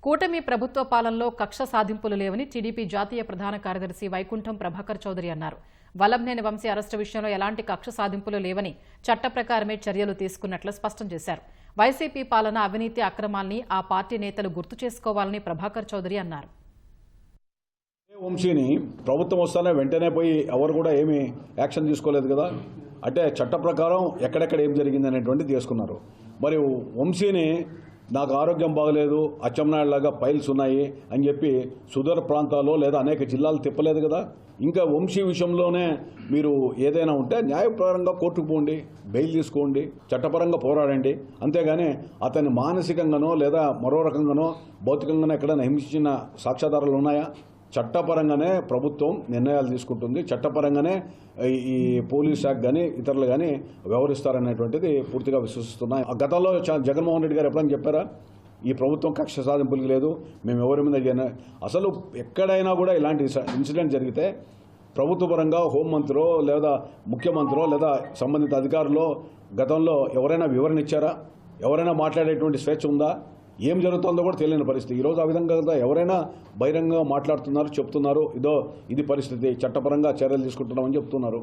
కూటమి ప్రభుత్వ పాలనలో కక్ష సాధింపులు లేవని టీడీపీ జాతీయ ప్రధాన కార్యదర్శి వైకుంఠం ప్రభాకర్ చౌదరి అన్నారు. వల్లభనేని వంశీ అరెస్టు విషయంలో ఎలాంటి కక్ష సాధింపులు లేవని చట్ట ప్రకారమే చర్యలు తీసుకున్నట్లు స్పష్టం చేశారు. వైసీపీ పాలన అవినీతి అక్రమాల్ని ఆ పార్టీ నేతలు గుర్తు చేసుకోవాలని ప్రభాకర్ చౌదరి అన్నారు. వంశీని ప్రభుత్వం వస్తానే వెంటనే పోయి ఎవరు కూడా ఏమీ యాక్షన్ తీసుకోలేదు కదా. అంటే చట్ట ప్రకారం ఎక్కడెక్కడ ఏం జరిగింది అనేటువంటిది చేసుకున్నారు. మరి వంశీని నాకు ఆరోగ్యం బాగలేదు, అచ్చెన్నాయుడులాగా ఫైల్స్ ఉన్నాయి అని చెప్పి సుదూర ప్రాంతాల్లో లేదా అనేక జిల్లాలు తిప్పలేదు కదా. ఇంకా వంశీ విషయంలోనే మీరు ఏదైనా ఉంటే న్యాయపరంగా కోర్టుకు పోండి, బెయిల్ తీసుకోండి, చట్టపరంగా పోరాడండి. అంతేగాని అతన్ని మానసికంగానో లేదా మరో రకంగానో భౌతికంగానో ఎక్కడైనా హింసించిన సాక్ష్యాధారాలు ఉన్నాయా? చట్టపరంగానే ప్రభుత్వం నిర్ణయాలు తీసుకుంటుంది, చట్టపరంగానే ఈ పోలీస్ శాఖ కానీ ఇతరులు కానీ వ్యవహరిస్తారనేటువంటిది పూర్తిగా విశ్వసిస్తున్నాయి. గతంలో జగన్మోహన్ రెడ్డి గారు ఎప్పుడైనా చెప్పారా ఈ ప్రభుత్వం కక్ష సాధింపులకి లేదు, మేము ఎవరి మీద అసలు ఎక్కడైనా కూడా ఇలాంటి ఇన్సిడెంట్ జరిగితే ప్రభుత్వ పరంగా హోంమంత్రో లేదా ముఖ్యమంత్రో లేదా సంబంధిత అధికారులు గతంలో ఎవరైనా వివరణ ఇచ్చారా? ఎవరైనా మాట్లాడేటువంటి స్వేచ్ఛ ఉందా? ఏం జరుగుతుందో కూడా తెలియని పరిస్థితి. ఈరోజు ఆ విధంగా ఎవరైనా బహిరంగంగా మాట్లాడుతున్నారు, చెప్తున్నారు, ఇది పరిస్థితి, చట్టపరంగా చర్యలు తీసుకుంటున్నామని చెప్తున్నారు.